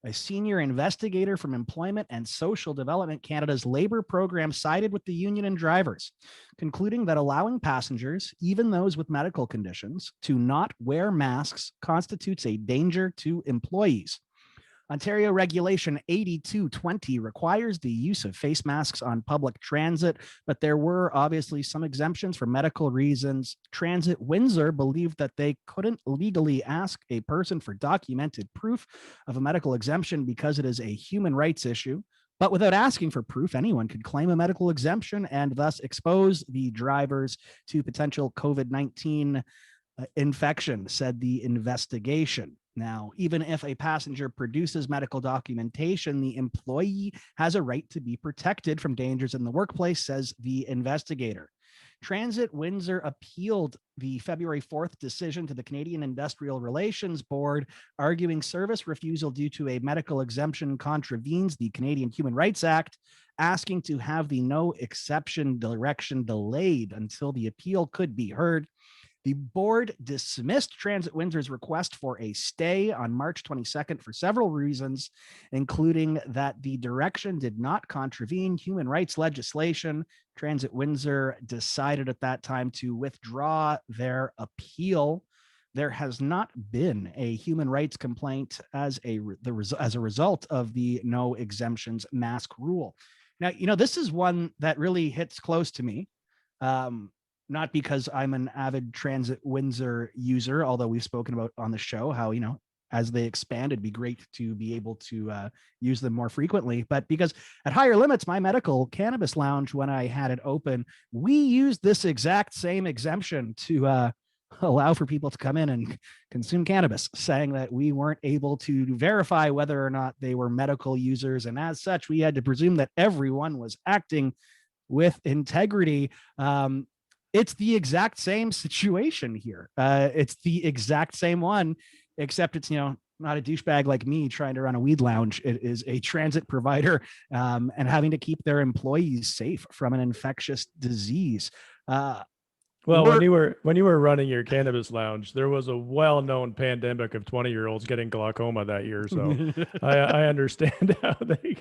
A senior investigator from Employment and Social Development Canada's labor program sided with the union and drivers, concluding that allowing passengers, even those with medical conditions, to not wear masks constitutes a danger to employees. Ontario Regulation 8220 requires the use of face masks on public transit, but there were obviously some exemptions for medical reasons. Transit Windsor believed that they couldn't legally ask a person for documented proof of a medical exemption because it is a human rights issue. But without asking for proof, anyone could claim a medical exemption and thus expose the drivers to potential COVID-19 infection, said the investigation. Now, even if a passenger produces medical documentation, the employee has a right to be protected from dangers in the workplace, says the investigator. Transit Windsor appealed the February 4th decision to the Canadian Industrial Relations Board, arguing service refusal due to a medical exemption contravenes the Canadian Human Rights Act, asking to have the no exception direction delayed until the appeal could be heard. The board dismissed Transit Windsor's request for a stay on March 22nd for several reasons, including that the direction did not contravene human rights legislation. Transit Windsor decided at that time to withdraw their appeal. There has not been a human rights complaint as a result of the no exemptions mask rule. Now, this is one that really hits close to me. Not because I'm an avid Transit Windsor user, although we've spoken about on the show how, as they expand, it'd be great to be able to use them more frequently. But because at Higher Limits, my medical cannabis lounge, when I had it open, we used this exact same exemption to allow for people to come in and consume cannabis, saying that we weren't able to verify whether or not they were medical users. And as such, we had to presume that everyone was acting with integrity. It's the exact same situation here. It's the exact same one, except it's, not a douchebag like me trying to run a weed lounge. It is a transit provider and having to keep their employees safe from an infectious disease. Well, when you were running your cannabis lounge, there was a well-known pandemic of 20-year-olds getting glaucoma that year. So I understand how they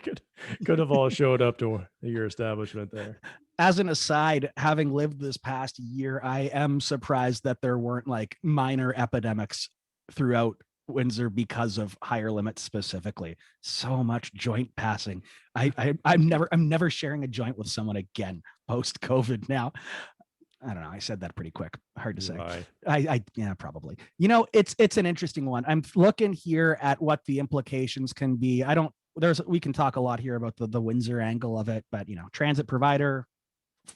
could have all showed up to your establishment there. As an aside, having lived this past year, I am surprised that there weren't like minor epidemics throughout Windsor because of Higher Limits specifically. So much joint passing. I'm never sharing a joint with someone again post COVID now. I don't know. I said that pretty quick. Hard to say. Yeah, probably. It's an interesting one. I'm looking here at what the implications can be. We can talk a lot here about the Windsor angle of it, but transit provider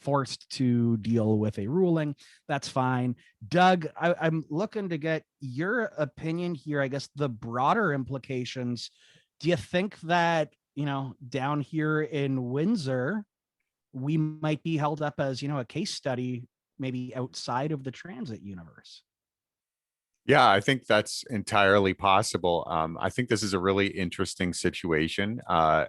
forced to deal with a ruling. That's fine. Doug, I'm looking to get your opinion here. I guess the broader implications. Do you think that, down here in Windsor, we might be held up as, a case study, maybe outside of the transit universe? Yeah, I think that's entirely possible. I think this is a really interesting situation. I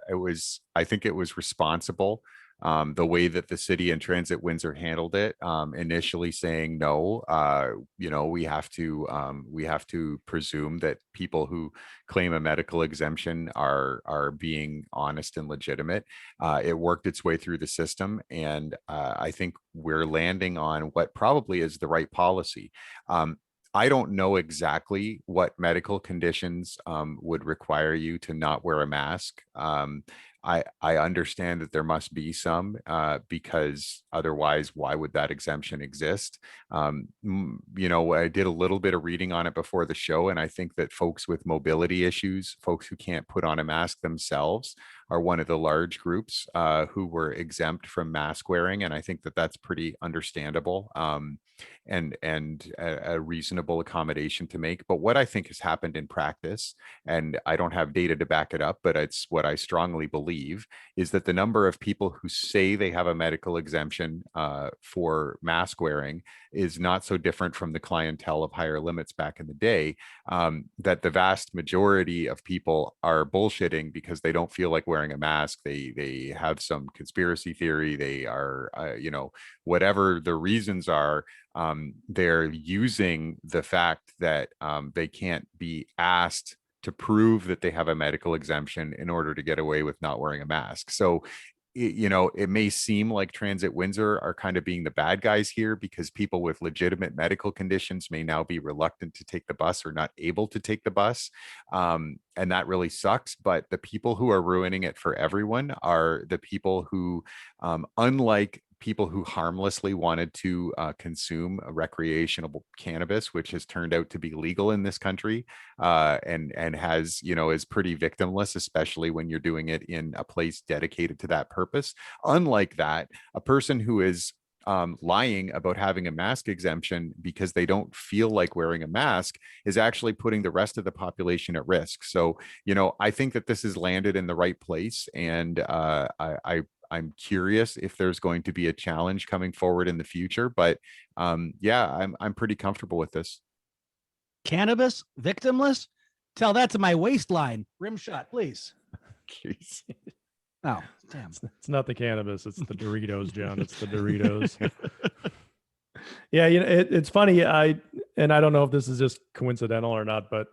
think it was responsible The way that the city and Transit Windsor handled it, initially saying no, we have to presume that people who claim a medical exemption are being honest and legitimate. It worked its way through the system, and I think we're landing on what probably is the right policy. I don't know exactly what medical conditions would require you to not wear a mask. I understand that there must be some, because otherwise, why would that exemption exist? I did a little bit of reading on it before the show, and I think that folks with mobility issues, folks who can't put on a mask themselves, are one of the large groups who were exempt from mask wearing, and I think that that's pretty understandable. And a reasonable accommodation to make. But what I think has happened in practice, and I don't have data to back it up, but it's what I strongly believe, is that the number of people who say they have a medical exemption for mask wearing is not so different from the clientele of higher limits back in the day, that the vast majority of people are bullshitting because they don't feel like wearing a mask. They have some conspiracy theory. They are, whatever the reasons are, they're using the fact that they can't be asked to prove that they have a medical exemption in order to get away with not wearing a mask. So, it may seem like Transit Windsor are kind of being the bad guys here because people with legitimate medical conditions may now be reluctant to take the bus or not able to take the bus. And that really sucks. But the people who are ruining it for everyone are the people who, unlike people who harmlessly wanted to consume a recreational cannabis, which has turned out to be legal in this country, and has, is pretty victimless, especially when you're doing it in a place dedicated to that purpose. Unlike that, a person who is lying about having a mask exemption because they don't feel like wearing a mask is actually putting the rest of the population at risk. So, I think that this has landed in the right place, and I'm curious if there's going to be a challenge coming forward in the future, but I'm pretty comfortable with this. Cannabis, victimless? Tell that to my waistline. Rim shot, please. Jeez. Oh, damn. It's not the cannabis. It's the Doritos, John. It's the Doritos. Yeah, it's funny. I don't know if this is just coincidental or not, but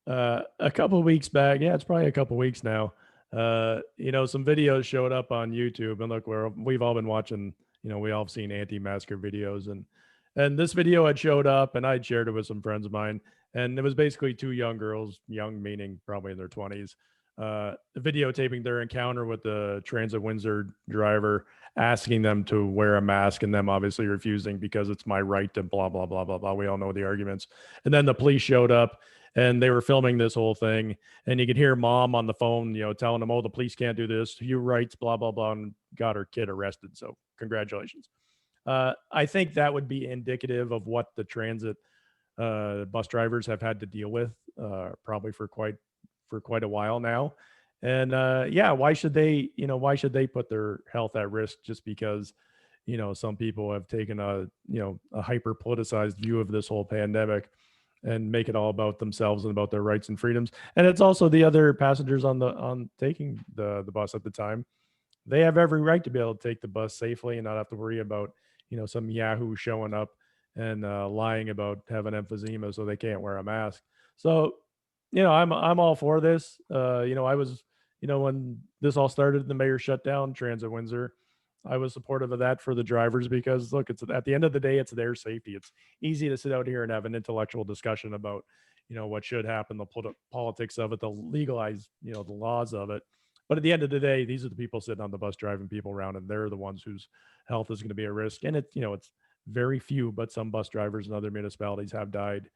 a couple of weeks back, it's probably a couple of weeks now, some videos showed up on YouTube, and look, we've all been watching, we all have seen anti-masker videos, and this video had showed up, and I'd shared it with some friends of mine, and it was basically two young girls, young meaning probably in their 20s, videotaping their encounter with the Transit Windsor driver, asking them to wear a mask, and them obviously refusing because it's my right to blah, blah, blah, blah, blah. We all know the arguments. And then the police showed up, and they were filming this whole thing, and you could hear mom on the phone, telling them, "Oh, the police can't do this. Your rights, blah, blah, blah," and got her kid arrested. So congratulations. I think that would be indicative of what the transit bus drivers have had to deal with, probably for quite a while now. And why should they put their health at risk just because, some people have taken a hyper politicized view of this whole pandemic and make it all about themselves and about their rights and freedoms. And it's also the other passengers on taking the bus at the time. They have every right to be able to take the bus safely and not have to worry about, some Yahoo showing up and lying about having emphysema so they can't wear a mask. So, I'm all for this. I was, when this all started, the mayor shut down Transit Windsor. I was supportive of that for the drivers because, look, it's at the end of the day, it's their safety. It's easy to sit out here and have an intellectual discussion about, what should happen, the politics of it, the legalized, the laws of it. But at the end of the day, these are the people sitting on the bus driving people around, and they're the ones whose health is going to be at risk. And it's very few, but some bus drivers in other municipalities have died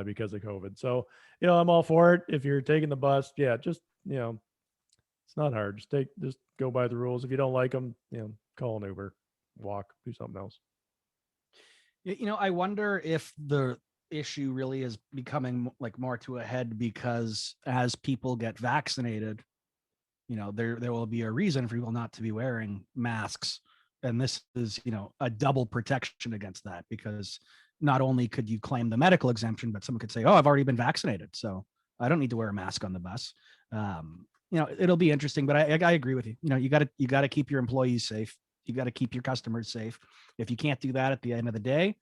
because of COVID. So, I'm all for it. If you're taking the bus, just, it's not hard. Just go by the rules. If you don't like them, call an Uber, walk, do something else. I wonder if the issue really is becoming like more to a head because as people get vaccinated, there will be a reason for people not to be wearing masks. And this is, a double protection against that, because not only could you claim the medical exemption, but someone could say, "Oh, I've already been vaccinated, so I don't need to wear a mask on the bus." it'll be interesting, but I agree with you. You got to keep your employees safe. You got to keep your customers safe. If you can't do that at the end of the day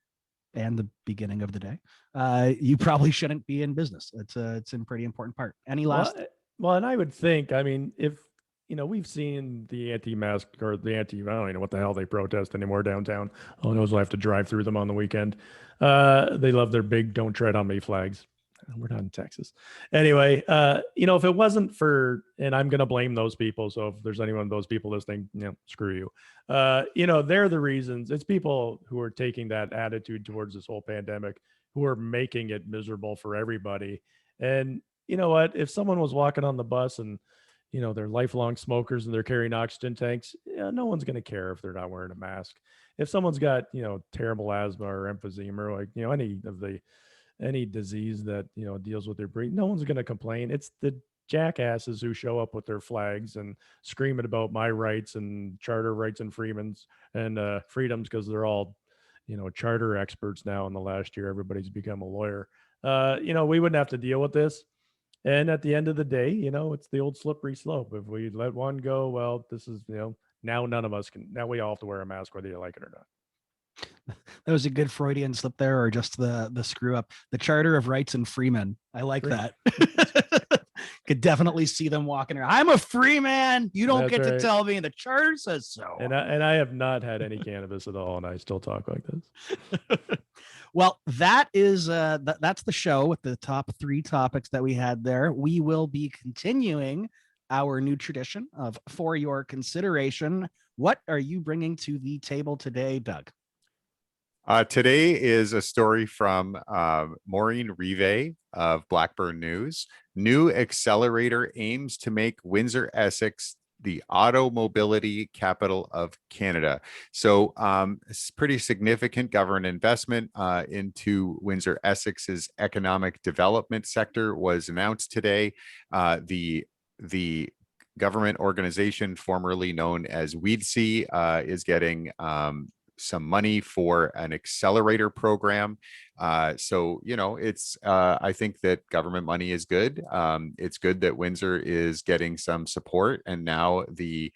and the beginning of the day, you probably shouldn't be in business. It's a pretty important part. Any last? Well, and I would think, I mean, if, we've seen the anti-mask or the I don't even know what the hell they protest anymore downtown. Oh, knows we'll have to drive through them on the weekend. They love their big "Don't Tread on Me" flags. We're not in Texas. Anyway, if it wasn't for, and I'm going to blame those people. So if there's anyone of those people listening, screw you. They're the reasons. It's people who are taking that attitude towards this whole pandemic, who are making it miserable for everybody. And you know what? If someone was walking on the bus and, they're lifelong smokers and they're carrying oxygen tanks, no one's going to care if they're not wearing a mask. If someone's got, terrible asthma or emphysema or like, any disease that, deals with their breathing, no one's going to complain. It's the jackasses who show up with their flags and screaming about my rights and charter rights and freedoms because they're all, charter experts now. In the last year, everybody's become a lawyer. We wouldn't have to deal with this. And at the end of the day, it's the old slippery slope. If we let one go, well, this is, now none of us can, now we all have to wear a mask whether you like it or not. That was a good Freudian slip there, or just the screw up. The Charter of Rights and Freemen. I like that. Could definitely see them walking around. I'm a free man. You don't get to tell me. The charter says so. And I have not had any cannabis at all, and I still talk like this. Well, that is that's the show with the top 3 topics that we had there. We will be continuing our new tradition of For Your Consideration. What are you bringing to the table today, Doug? Today is a story from Maureen Rive of Blackburn News. New accelerator aims to make Windsor Essex the auto mobility capital of Canada. So it's pretty significant government investment into Windsor Essex's economic development sector was announced today. The government organization formerly known as WEEDC is getting some money for an accelerator program. So, it's, I think that government money is good. It's good that Windsor is getting some support, and now the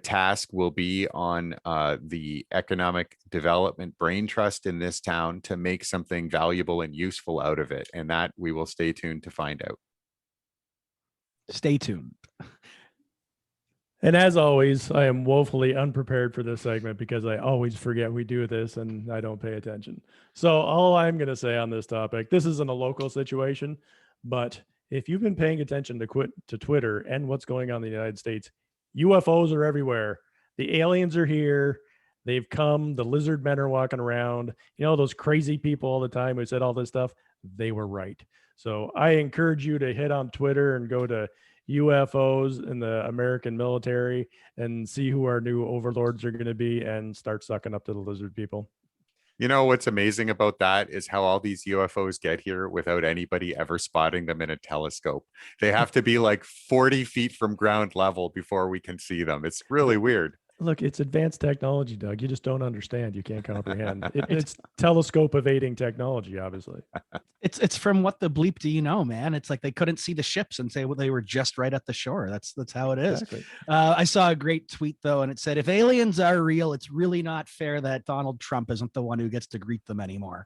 task will be on the economic development brain trust in this town to make something valuable and useful out of it. And that we will stay tuned to find out. Stay tuned. And as always, I am woefully unprepared for this segment because I always forget we do this and I don't pay attention. So all I'm going to say on this topic, this isn't a local situation, but if you've been paying attention to Twitter and what's going on in the United States, UFOs are everywhere. The aliens are here. They've come. The lizard men are walking around. Those crazy people all the time who said all this stuff, they were right. So I encourage you to hit on Twitter and go to UFOs in the American military and see who our new overlords are going to be and start sucking up to the lizard people. What's amazing about that is how all these UFOs get here without anybody ever spotting them in a telescope. They have to be like 40 feet from ground level before we can see them. It's really weird. Look, it's advanced technology, Doug. You just don't understand. You can't comprehend. It's telescope evading technology, obviously. It's from what the bleep do you know, man? It's like they couldn't see the ships and say, well, they were just right at the shore. That's how it is. Exactly. I saw a great tweet, though, and it said, if aliens are real, it's really not fair that Donald Trump isn't the one who gets to greet them anymore.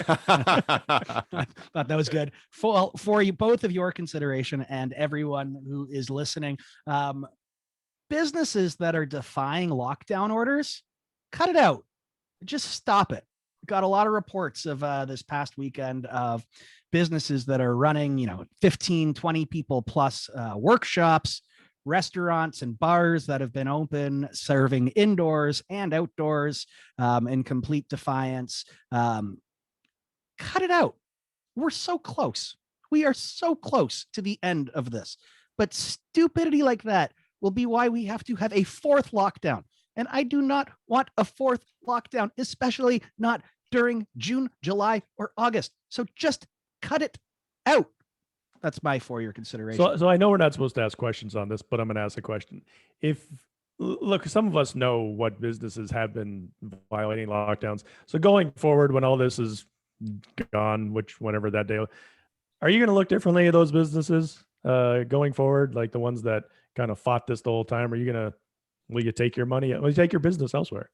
I thought that was good. For you, both of your consideration and everyone who is listening, businesses that are defying lockdown orders, cut it out. Just stop it. Got a lot of reports of this past weekend of businesses that are running, 15, 20 people plus workshops, restaurants and bars that have been open, serving indoors and outdoors in complete defiance. Cut it out. We're so close. We are so close to the end of this. But stupidity like that will be why we have to have a 4th lockdown. And I do not want a 4th lockdown, especially not during June, July, or August. So just cut it out. That's my For Your Consideration. So I know we're not supposed to ask questions on this, but I'm going to ask a question. Look, some of us know what businesses have been violating lockdowns. So going forward, when all this is gone, whenever that day, are you going to look differently at those businesses? going forward? Like the ones that kind of fought this the whole time? Will you take your money? Will you take your business elsewhere?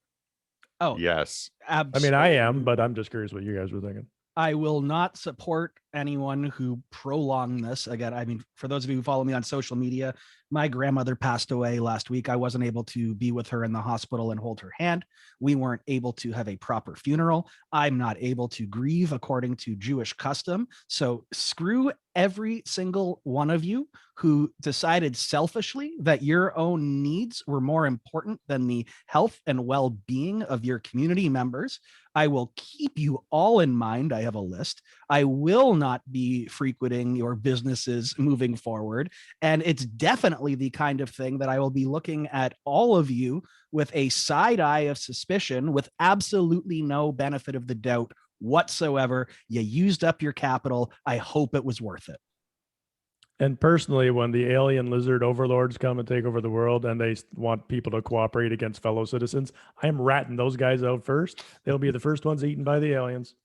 Oh, Yes. I mean, I am, but I'm just curious what you guys were thinking. I will not support anyone who prolong this. Again, I mean, for those of you who follow me on social media, my grandmother passed away last week. I wasn't able to be with her in the hospital and hold her hand. We weren't able to have a proper funeral. I'm not able to grieve according to Jewish custom. So screw every single one of you who decided selfishly that your own needs were more important than the health and well-being of your community members. I will keep you all in mind. I have a list. I will not be frequenting your businesses moving forward. And it's definitely the kind of thing that I will be looking at all of you with a side eye of suspicion, with absolutely no benefit of the doubt whatsoever. You used up your capital. I hope it was worth it. And personally, when the alien lizard overlords come and take over the world and they want people to cooperate against fellow citizens, I'm ratting those guys out first. They'll be the first ones eaten by the aliens.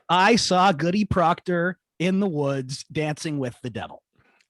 I saw Goody Proctor in the woods dancing with the devil.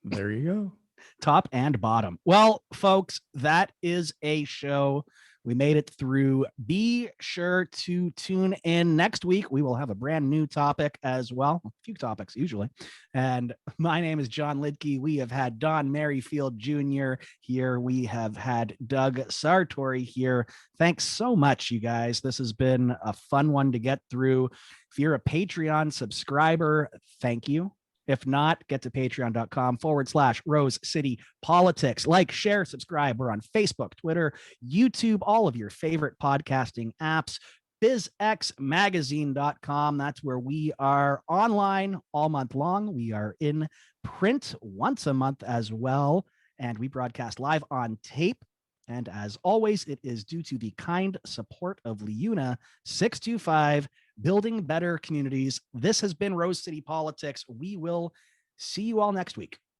There you go. Top and bottom. Well, folks, that is a show. We made it through. Be sure to tune in next week. We will have a brand new topic as well. A few topics usually. And my name is John Lidke. We have had Don Merrifield Jr. here. We have had Doug Sartori here. Thanks so much, you guys. This has been a fun one to get through. If you're a Patreon subscriber, thank you. If not, get to patreon.com/Rose City Politics. Like, share, subscribe. We're on Facebook, Twitter, YouTube, all of your favorite podcasting apps. bizxmagazine.com. That's where we are online all month long. We are in print once a month as well. And we broadcast live on tape. And as always, it is due to the kind support of Liuna 625, building better communities. This has been Rose City Politics. We will see you all next week.